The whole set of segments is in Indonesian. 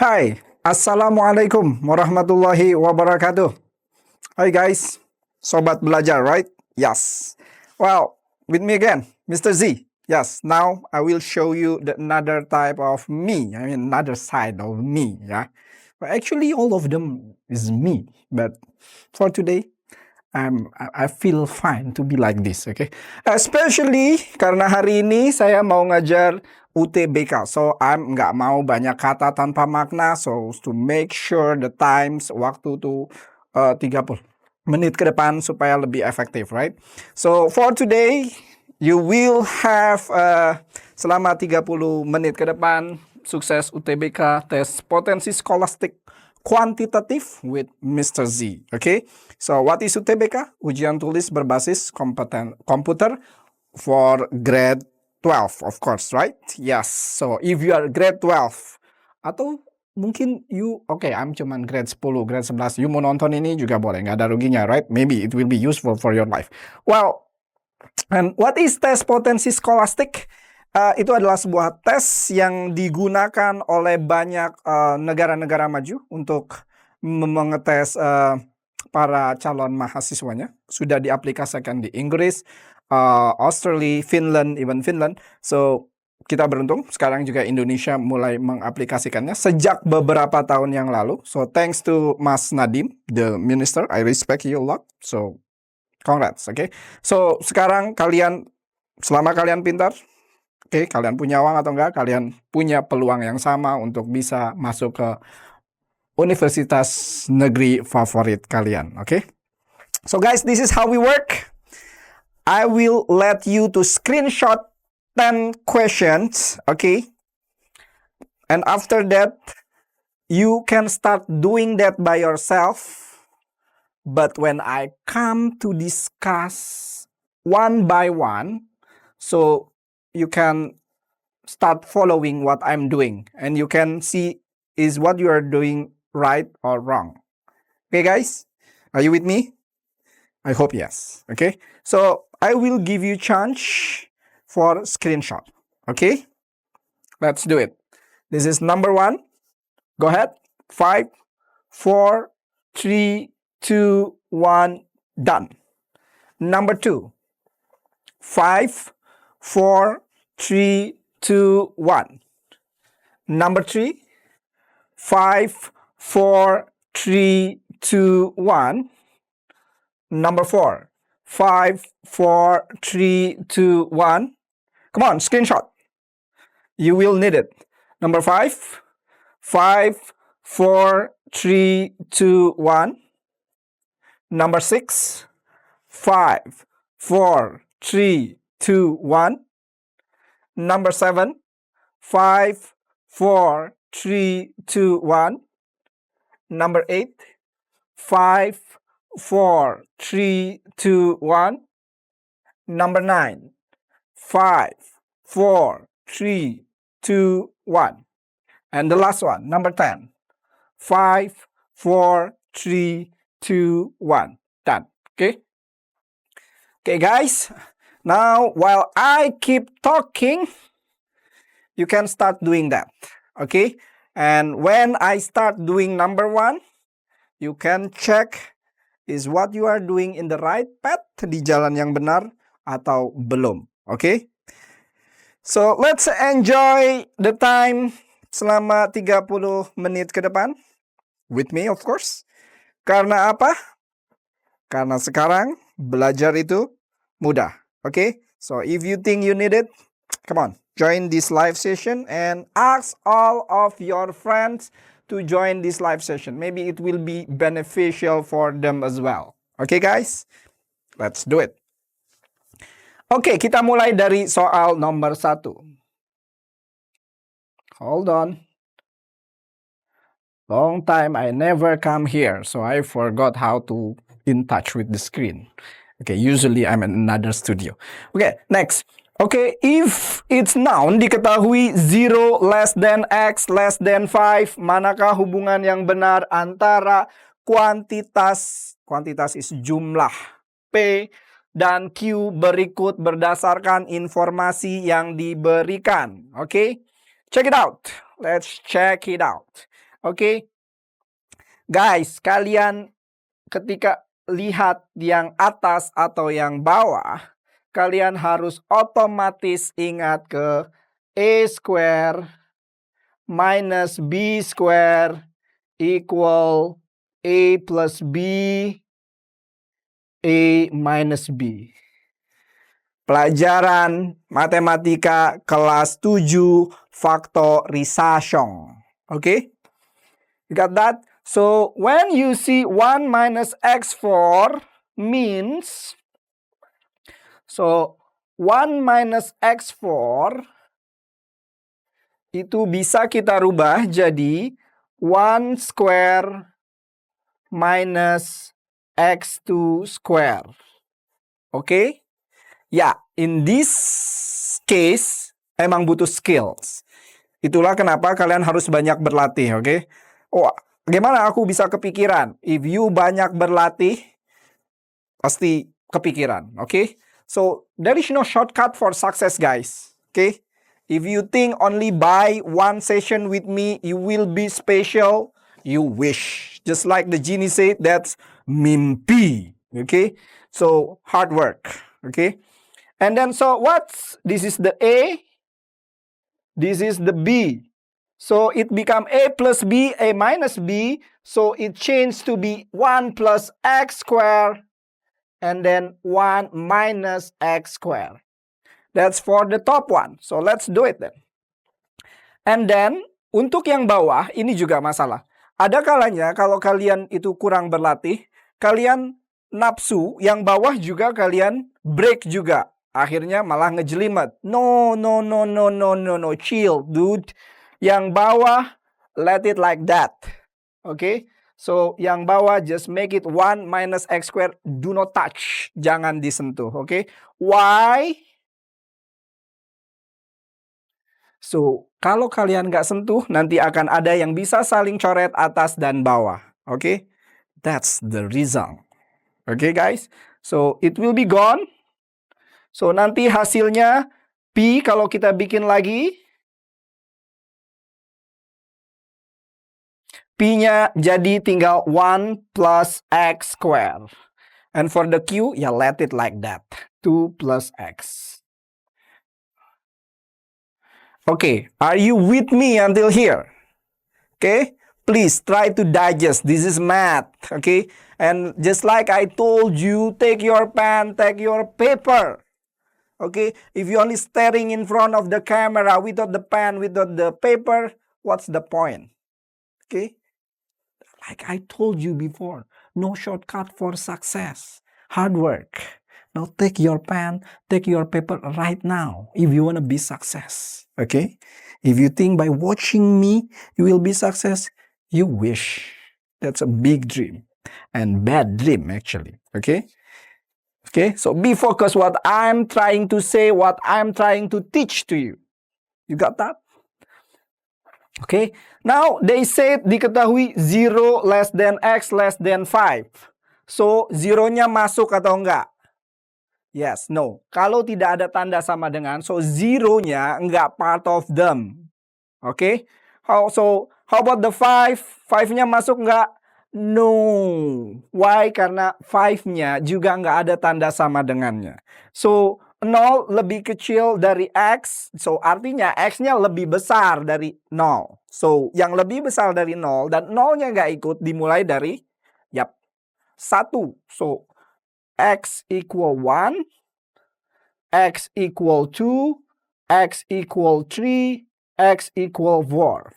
Hai, Assalamualaikum warahmatullahi wabarakatuh. Hi guys, Sobat Belajar, right? Yes. Well, with me again, Mr. Z. Yes, now I will show you another type of me. I mean, another side of me, yeah. But actually, all of them is me. But for today, I feel fine to be like this, okay? Especially karena hari ini saya mau ngajar UTBK, so I'm nggak mau banyak kata tanpa makna, so to make sure the times waktu tuh 30 menit ke depan supaya lebih efektif, right? So for today, you will have selama 30 menit ke depan sukses UTBK tes potensi skolastik kuantitatif with Mr. Z. Okay, so what is UTBK? Ujian tulis berbasis komputer for grade 12, of course, right? Yes. So if you are grade 12 atau mungkin I'm cuman grade 10, grade 11, you mau nonton ini juga boleh, nggak ada ruginya, right? Maybe it will be useful for your life. Well, and what is tes potensi skolastik? Itu adalah sebuah tes yang digunakan oleh banyak negara-negara maju untuk mengetes para calon mahasiswanya. Sudah diaplikasikan di Inggris, Australia, Finland, even Finland. So, kita beruntung sekarang juga Indonesia mulai mengaplikasikannya sejak beberapa tahun yang lalu. So, thanks to Mas Nadiem, the minister, I respect you a lot. So, congrats, okay? So, sekarang selama kalian pintar, oke, kalian punya uang atau enggak, kalian punya peluang yang sama untuk bisa masuk ke universitas negeri favorit kalian, oke? So guys, this is how we work. I will let you to screenshot 10 questions, okay? And after that, you can start doing that by yourself. But when I come to discuss one by one, so you can start following what I'm doing and you can see is what you are doing right or wrong. Okay, guys? Are you with me? I hope yes. Okay? So I will give you chance for screenshot. Okay? Let's do it. This is number 1. Go ahead. 5, 4, 3, 2, 1, done. Number 2. 5, 4, 3, 2, 1. Number 3. 5, 4, 3, 2, 1. Number 4. 5, 4, 3, 2, 1. Come on, screenshot. You will need it. Number 5. 5, 4, 3, 2, 1. Number 6. 5, 4, 3, 2, 1. Number 7. 5, 4, 3, 2, 1. Number 8. 5, 4, 3, 2, 1. Number 9. 5, 4, 3, 2, 1. And the last one, number 10. 5, 4, 3, 2, 1. Done. Okay? Okay, guys. Now, while I keep talking, you can start doing that. Okay? And when I start doing number 1, you can check is what you are doing in the right path, di jalan yang benar atau belum. Okay? So, let's enjoy the time selama 30 menit ke depan. With me, of course. Karena apa? Karena sekarang belajar itu mudah. Okay? So, if you think you need it, come on. Join this live session and ask all of your friends to join this live session. Maybe it will be beneficial for them as well. Okay, guys? Let's do it. Oke, kita mulai dari soal nomor 1. Hold on. Long time I never come here, so I forgot how to in touch with the screen. Okay, usually I'm in another studio. Okay, next. Okay, if it's noun, diketahui 0 less than x less than 5, manakah hubungan yang benar antara kuantitas is jumlah, P, dan Q berikut berdasarkan informasi yang diberikan. Okay, check it out. Let's check it out. Oke. Guys, kalian ketika lihat yang atas atau yang bawah, kalian harus otomatis ingat ke A square minus B square equal A plus B, A minus B. Pelajaran matematika kelas 7 faktorisasi. Okay? You got that? So, when you see 1 minus x4 means, so 1 minus x4 itu bisa kita rubah jadi 1 square minus x2 square. Okay? Ya, in this case emang butuh skills. Itulah kenapa kalian harus banyak berlatih, oke? Oh, gimana aku bisa kepikiran? If you banyak berlatih, pasti kepikiran, oke? So, there is no shortcut for success, guys. Okay? If you think only by one session with me, you will be special, you wish. Just like the genie said, that's mimpi. Okay? So, hard work. Okay? And then, so this is the A, this is the B. So, it become A plus B, A minus B. So, it changed to be 1 plus x squared, and then 1 minus x squared. That's for the top one. So, let's do it then. And then, untuk yang bawah, ini juga masalah. Ada kalanya kalau kalian itu kurang berlatih, kalian nafsu, yang bawah juga kalian break juga. Akhirnya malah ngejelimet. No, chill, dude. Yang bawah, let it like that. Okay? So, yang bawah, just make it 1 minus x squared. Do not touch. Jangan disentuh. Okay? Why? So, kalau kalian nggak sentuh, nanti akan ada yang bisa saling coret atas dan bawah. Okay? That's the reason. Okay, guys? So, it will be gone. So, nanti hasilnya P kalau kita bikin lagi, P-nya jadi tinggal 1 plus x square. And for the Q, ya let it like that. 2 plus x. Okay, are you with me until here? Okay, please try to digest. This is math, okay? And just like I told you, take your pen, take your paper. Okay, if you're only staring in front of the camera without the pen, without the paper, what's the point? Okay, like I told you before, no shortcut for success. Hard work. Now take your pen, take your paper right now if you want to be success. Okay, if you think by watching me you will be success, you wish. That's a big dream and bad dream actually. Okay. Okay, so be focused what I'm trying to say, what I'm trying to teach to you. You got that? Okay, now they said diketahui 0 less than x less than 5. So, 0-nya masuk atau enggak? Yes, no. Kalau tidak ada tanda sama dengan, so 0-nya enggak part of them. Okay? How about the 5? 5-nya masuk enggak? No. Why? Karena 5-nya juga nggak ada tanda sama dengannya. So, 0 lebih kecil dari X. So, artinya X-nya lebih besar dari 0. So, yang lebih besar dari 0 dan 0-nya nggak ikut dimulai dari 1. So, X equal 1, X equal 2, X equal 3, X equal 4.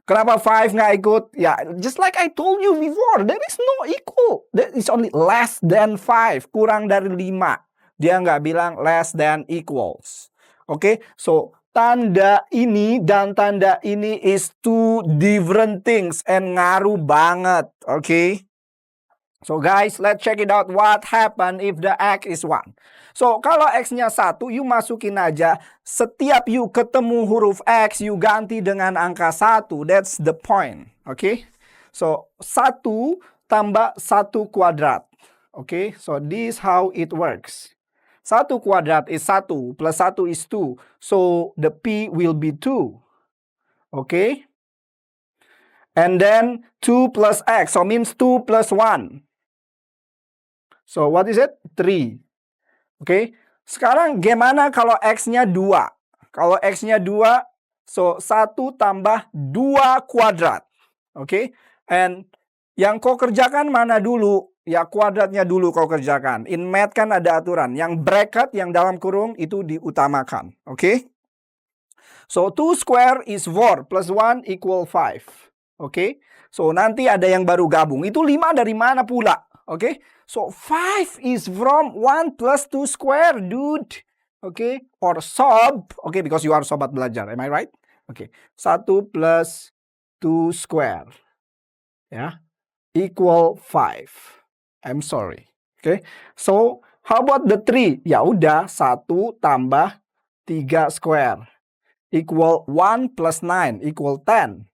Kenapa 5 nggak ikut? Ya, just like I told you before, there is no equal. There is only less than 5, kurang dari 5. Dia nggak bilang less than equals. Oke, so tanda ini dan tanda ini is two different things and ngaruh banget. Oke. So guys, let's check it out what happen if the X is 1. So kalau X-nya 1, you masukin aja. Setiap you ketemu huruf X, you ganti dengan angka 1. That's the point. Okay? So 1 tambah 1 kuadrat. Okay? So this how it works. 1 kuadrat is 1 plus 1 is 2. So the P will be 2. Okay? And then 2 plus x, so means 2 plus 1. So what is it? 3. Oke, sekarang gimana kalau x-nya 2? Kalau x-nya 2, so 1 tambah 2 kuadrat. Oke, and yang kau kerjakan mana dulu? Ya kuadratnya dulu kau kerjakan. In math kan ada aturan. Yang bracket, yang dalam kurung itu diutamakan. Oke. So 2 square is 4 plus 1 equal 5. Oke. So nanti ada yang baru gabung. Itu 5 dari mana pula? Oke. So 5 is from 1 plus 2 square, dude. Oke. Or sob. Oke, because you are sobat belajar. Am I right? Oke. 1 plus 2 square. Ya. Equal 5. I'm sorry. Oke. So how about the 3? Ya udah, 1 tambah 3 square. Equal 1 plus 9 equal 10.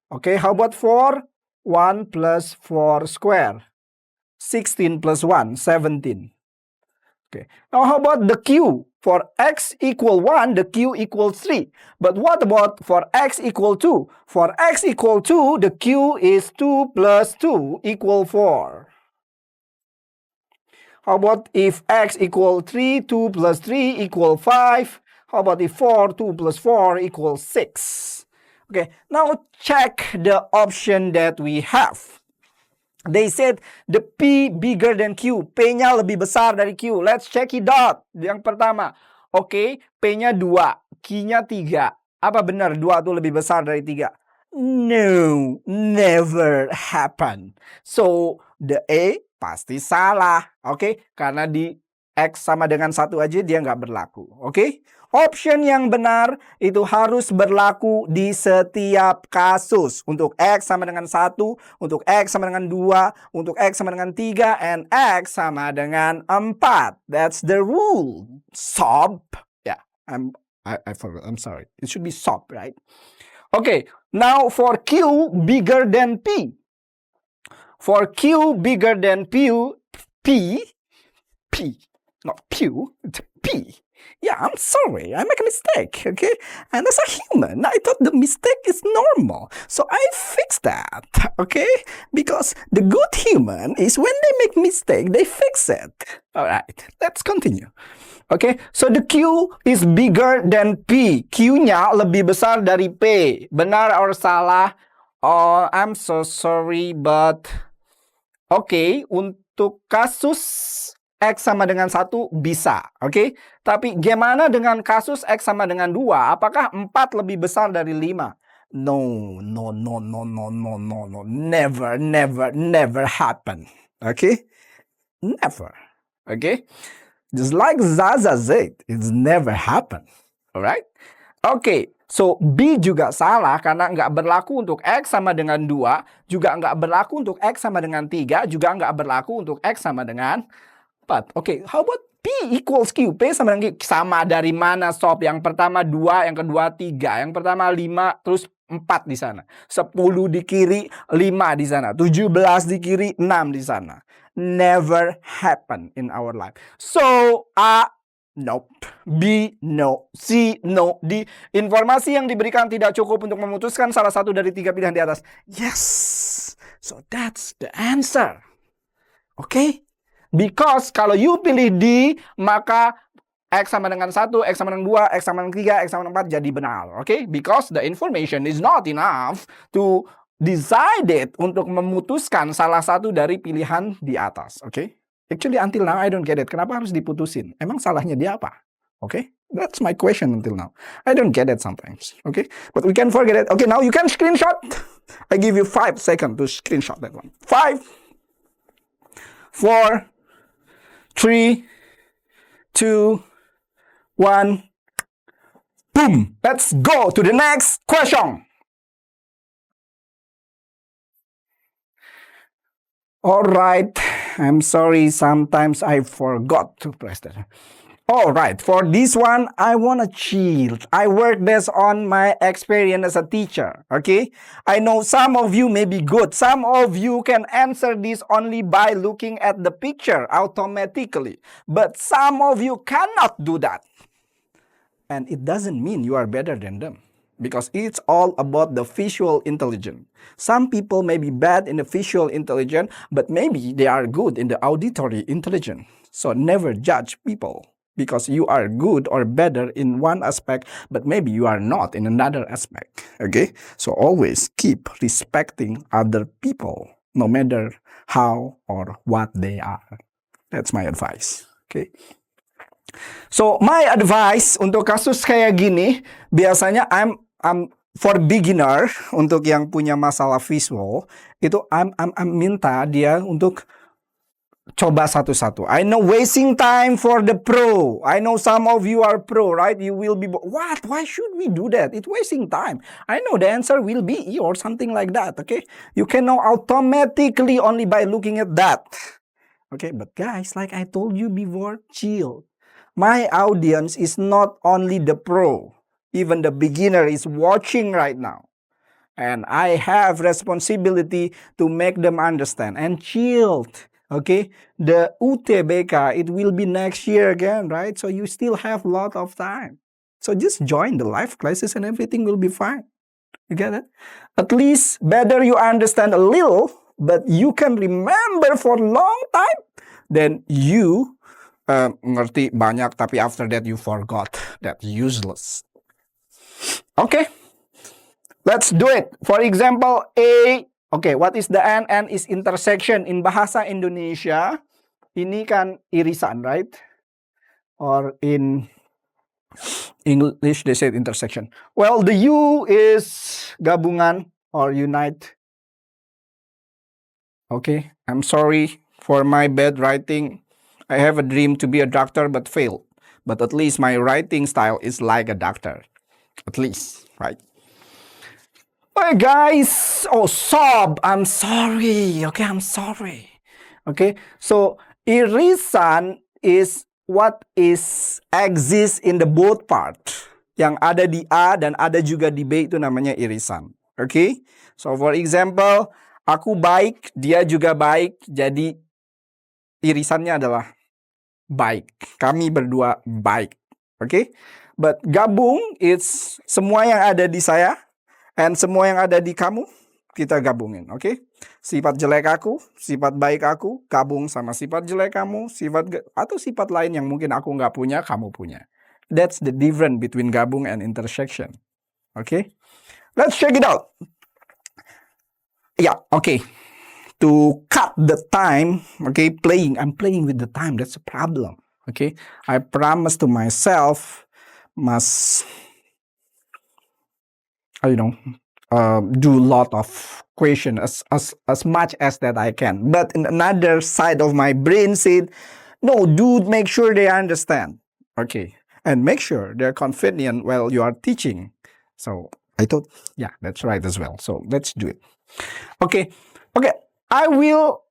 Okay, how about 4? 1 plus 4 square. 16 plus 1, 17. Okay, now how about the q? For x equal 1, the q equals 3. But what about for x equal 2? For x equal 2, the q is 2 plus 2 equal 4. How about if x equal 3, 2 plus 3 equal 5? How about if 4, 2 plus 4 equals 6? Okay, now check the option that we have. They said the P bigger than Q. P-nya lebih besar dari Q. Let's check it out. Yang pertama, oke, P-nya 2, Q-nya 3. Apa benar 2 itu lebih besar dari 3? No, never happen. So, the A pasti salah. Oke, karena di X sama dengan 1 aja dia nggak berlaku. Oke? Option yang benar itu harus berlaku di setiap kasus. Untuk X sama dengan 1, untuk X sama dengan 2, untuk X sama dengan 3, and X sama dengan 4. That's the rule. Sob. Yeah, I forgot. I'm sorry. It should be sob, right? Okay, now for Q bigger than P. For Q bigger than P, not Q, P. Yeah, I'm sorry. I make a mistake, okay? And as a human, I thought the mistake is normal. So I fixed that, okay? Because the good human is when they make mistake, they fix it. All right, let's continue. Okay, so the Q is bigger than P. Q-nya lebih besar dari P. Benar or salah? Oh, I'm so sorry, but... Okay, untuk kasus X sama dengan 1 bisa, oke? Tapi gimana dengan kasus X sama dengan 2? Apakah 4 lebih besar dari 5? No. Never happen. Okay? Never. Okay? Just like Zaza said, it's never happen. Alright? Okay. So, B juga salah karena nggak berlaku untuk X sama dengan 2, juga nggak berlaku untuk X sama dengan 3, juga nggak berlaku untuk X sama dengan 4. Oke, how about P equals Q? P sama dengan Q. Sama dari mana, Sob? Yang pertama 2, yang kedua 3. Yang pertama 5, terus 4 di sana. 10 di kiri, 5 di sana. 17 di kiri, 6 di sana. Never happen in our life. So, A, nope. B, no. C, no. D, informasi yang diberikan tidak cukup untuk memutuskan salah satu dari 3 pilihan di atas. Yes. So, that's the answer. Oke? Because kalau you pilih D, maka X sama dengan 1, X sama dengan 2, X sama dengan 3, X sama dengan 4 jadi benar. Oke? Because the information is not enough to decide it untuk memutuskan salah satu dari pilihan di atas. Oke? Actually, until now I don't get it. Kenapa harus diputusin? Emang salahnya dia apa? Oke? That's my question until now. I don't get it sometimes. Okay? But we can forget it. Okay, now you can screenshot. I give you 5 seconds to screenshot that one. 5, 4, 3, 2, 1. Boom! Let's go to the next question. Alright, I'm sorry, sometimes I forgot to press that. Alright, for this one, I want to chill. I work based on my experience as a teacher, okay? I know some of you may be good. Some of you can answer this only by looking at the picture automatically. But some of you cannot do that. And it doesn't mean you are better than them. because it's all about the visual intelligence. Some people may be bad in the visual intelligence, but maybe they are good in the auditory intelligence. So never judge people because you are good or better in one aspect, but maybe you are not in another aspect. Okay? So always keep respecting other people, no matter how or what they are. That's my advice. Okay? So my advice untuk kasus kayak gini, biasanya I'm for beginner, untuk yang punya masalah visual, itu I'm minta dia untuk coba satu-satu. I know wasting time for the pro. I know some of you are pro, right? You will be, what? Why should we do that? It's wasting time. I know the answer will be E or something like that, okay? You can know automatically only by looking at that. Okay, but guys, like I told you before, chill. My audience is not only the pro, even the beginner is watching right now. And I have responsibility to make them understand and chilled. Okay, the UTBK, it will be next year again, right? So you still have a lot of time. So just join the live classes and everything will be fine. You get it? At least better you understand a little, but you can remember for a long time, then you ngerti banyak, tapi after that you forgot. That useless. Okay, let's do it. For example, A. Okay, what is the N? N is intersection. In bahasa Indonesia, ini kan irisan, right? Or in English, they say intersection. Well, the U is gabungan or unite. Okay, I'm sorry for my bad writing. I have a dream to be a doctor but failed. But at least my writing style is like a doctor. At least, right? Hey guys, oh sob, I'm sorry. Okay, I'm sorry. Okay, so irisan is what is exists in the both part. Yang ada di A dan ada juga di B itu namanya irisan. Okay, so for example, aku baik, dia juga baik, jadi irisannya adalah baik. Kami berdua baik. Okay? But gabung, it's semua yang ada di saya and semua yang ada di kamu, kita gabungin. Okay? Sifat jelek aku, sifat baik aku, gabung sama sifat jelek kamu, atau sifat lain yang mungkin aku nggak punya, kamu punya. That's the difference between gabung and intersection. Okay? Let's check it out. Yeah, okay. To cut the time, okay, I'm playing with the time. That's a problem. Okay, I promise to myself must, do a lot of question as much as that I can. But in another side of my brain said, no, dude, make sure they understand. Okay, and make sure they're confident while you are teaching. So I thought, yeah, that's right as well. So let's do it. Okay. I will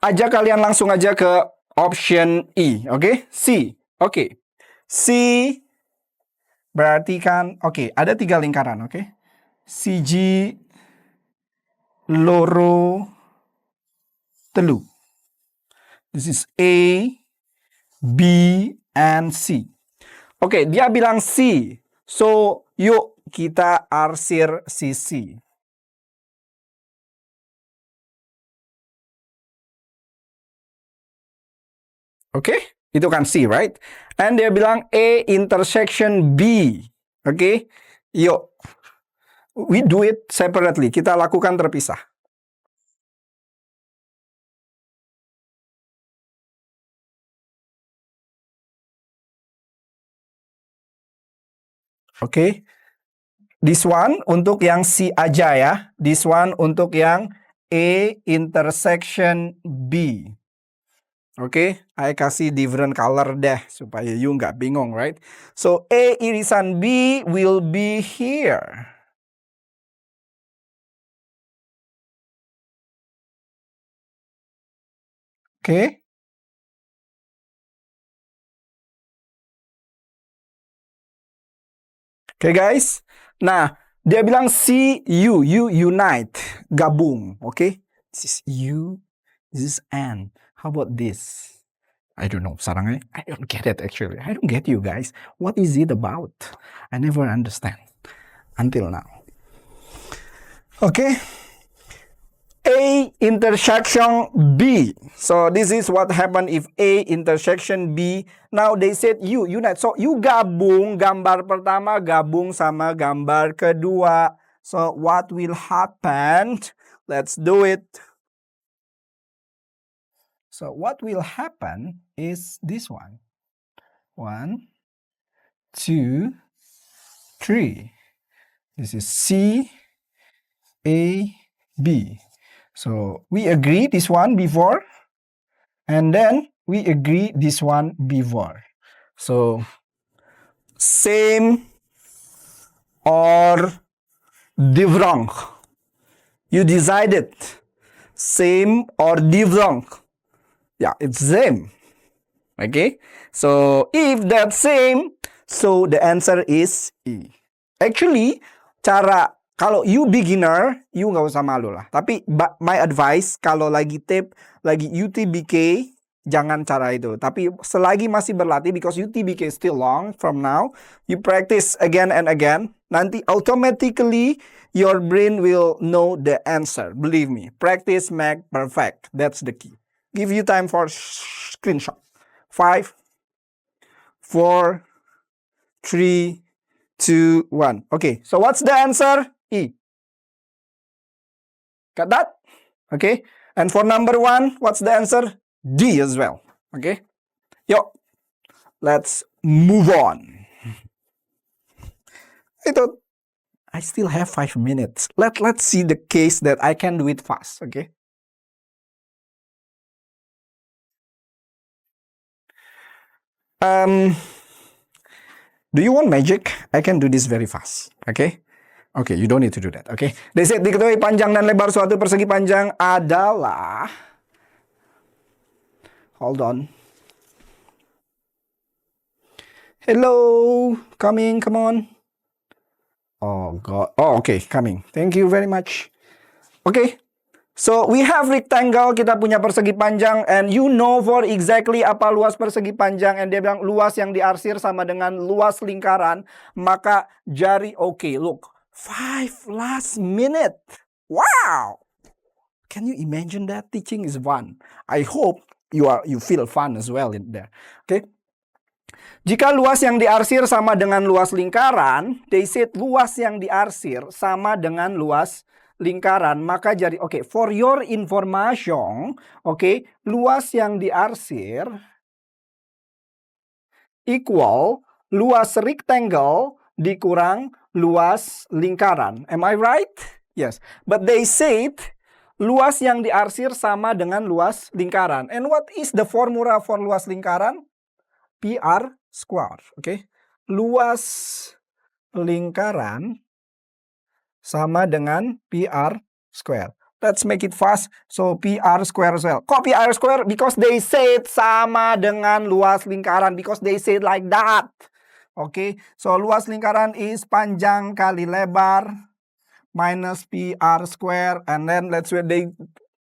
ajak kalian langsung aja ke option E, okay? C, okay. C berarti kan, okay, ada 3 lingkaran, okay? Siji, loro, telu. This is A, B, and C. Okay, dia bilang C. So, yuk kita arsir si C. Okay, itu kan C, right? And dia bilang A intersection B. Okay, yuk. We do it separately. Kita lakukan terpisah. Okay, this one untuk yang C aja ya. This one untuk yang A intersection B. Okay, I kasih different color deh supaya you nggak bingung, right? So A irisan B will be here. Okay. Okay guys. Nah, dia bilang C U unite, gabung. Okay, this is U, this is N. How about this? I don't know, sarangnya. I don't get it actually. I don't get you guys. What is it about? I never understand. until now. Okay. A intersection B. So this is what happened if A intersection B. Now they said unite. So you gabung gambar pertama gabung sama gambar kedua. So what will happen? Let's do it. So what will happen is this one. 1, 2, 3. This is C, A, B. So we agree this one before, and then we agree this one before. So same or different. You decided same or different. Yeah, it's same. Okay, so if that's same, so the answer is E. Actually, kalau you beginner, you nggak usah malu lah. Tapi my advice, kalau lagi lagi UTBK, jangan cara itu. Tapi selagi masih berlatih, because UTBK is still long from now, you practice again and again. Nanti automatically your brain will know the answer. Believe me, practice make perfect. That's the key. Give you time for screenshot. 5, 4, 3, 2, 1. Okay, so what's the answer? E. Got that? Okay, and for number 1, what's the answer? D as well. Okay, yo, let's move on. I still have 5 minutes. Let's see the case that I can do it fast. Okay. Do you want magic? I can do this very fast. Okay. Okay, you don't need to do that. Okay. They said diketahui panjang dan lebar suatu persegi panjang adalah. Hold on. Hello, coming, come on. Oh God. Oh, okay, coming. Thank you very much. Okay. So we have rectangle, kita punya persegi panjang, and you know for exactly apa luas persegi panjang, and dia bilang luas yang diarsir sama dengan luas lingkaran, maka jari okay, look, 5 last minute. Wow! Can you imagine that? Teaching is fun. I hope you feel fun as well in there. Okay? Jika luas yang diarsir sama dengan luas lingkaran, they said luas yang diarsir sama dengan luas lingkaran, maka jadi okay, for your information, okay, luas yang diarsir equal luas rectangle dikurang luas lingkaran. Am I right? Yes. But they said luas yang diarsir sama dengan luas lingkaran. And what is the formula for luas lingkaran? PR square. Okay. Luas lingkaran sama dengan PR square. Let's make it fast. So PR square as well. Kok PR square? Because they said sama dengan luas lingkaran. Because they said like that. Okay. So luas lingkaran is panjang kali lebar minus PR square. And then let's say they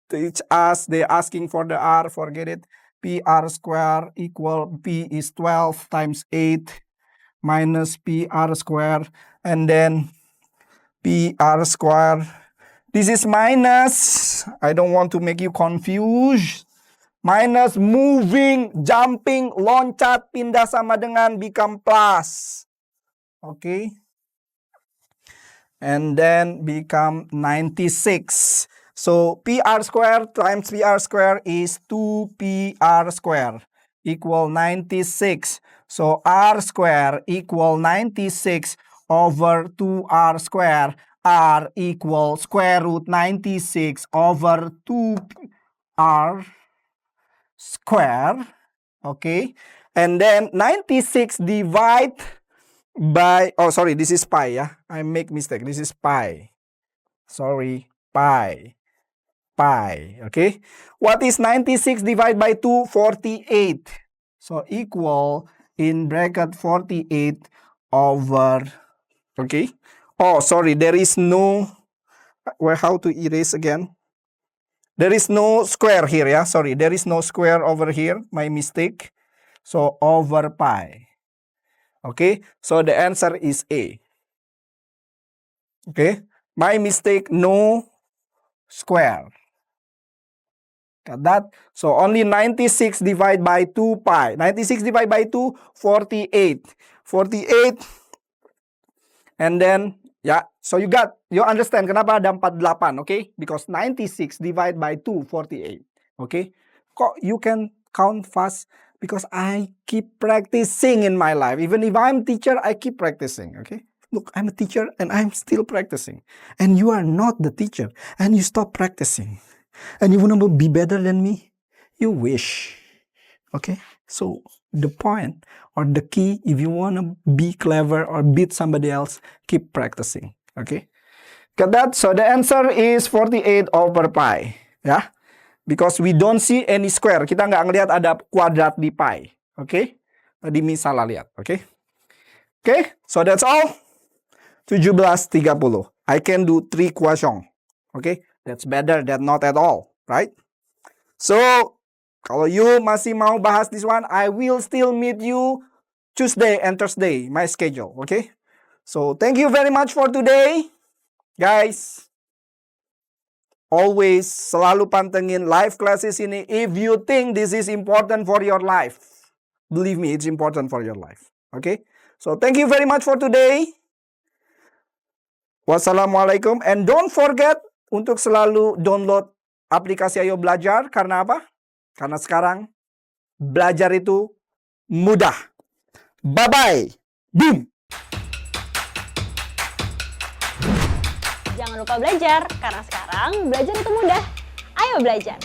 teach us. They asking for the R. Forget it. PR square equal P is 12 times 8 minus PR square. And then PR square. This is minus. I don't want to make you confused. Minus moving, jumping, loncat, pindah sama dengan become plus. Okay. And then become 96. So PR square times PR square is 2PR square equal 96. So R square equal 96 over 2R square. R equal square root 96 over 2R square. Okay. And then 96 divide by, oh sorry, this is pi, yeah. I make mistake. This is pi. Sorry, pi. Pi. Okay. What is 96 divided by 2? 48. So equal in bracket 48 over, okay. Oh, sorry, there is no, how to erase again? There is no square here, yeah? Sorry, there is no square over here. My mistake. So, over pi. Okay, so the answer is A. Okay, my mistake, no square. Got that? So only 96 divided by 2 pi. 96 divided by 2, 48. 48. And then, yeah, so you understand kenapa ada 48, okay? Because 96 divided by 2, 48. Okay? You can count fast because I keep practicing in my life. Even if I'm teacher, I keep practicing, okay? Look, I'm a teacher and I'm still practicing. And you are not the teacher and you stop practicing. And you want to be better than me? You wish. Okay? So, the point or the key, if you want to be clever or beat somebody else, keep practicing. Okay? Got that? So, the answer is 48 over pi. Yeah? Because we don't see any square. Kita nggak ngelihat ada kuadrat di pi. Okay? Tadi Mi salah lihat. Okay? Okay? So, that's all. 17:30. I can do 3 question. Okay? That's better than not at all. Right? So, kalau you masih mau bahas this one, I will still meet you Tuesday and Thursday, my schedule. Okay? So, thank you very much for today. Guys, always selalu pantengin live classes ini if you think this is important for your life. Believe me, it's important for your life. Okay? So, thank you very much for today. Wassalamualaikum. And don't forget untuk selalu download aplikasi Ayo Belajar. Karena apa? Karena sekarang belajar itu mudah. Bye-bye. Boom. Jangan lupa belajar, karena sekarang belajar itu mudah. Ayo belajar!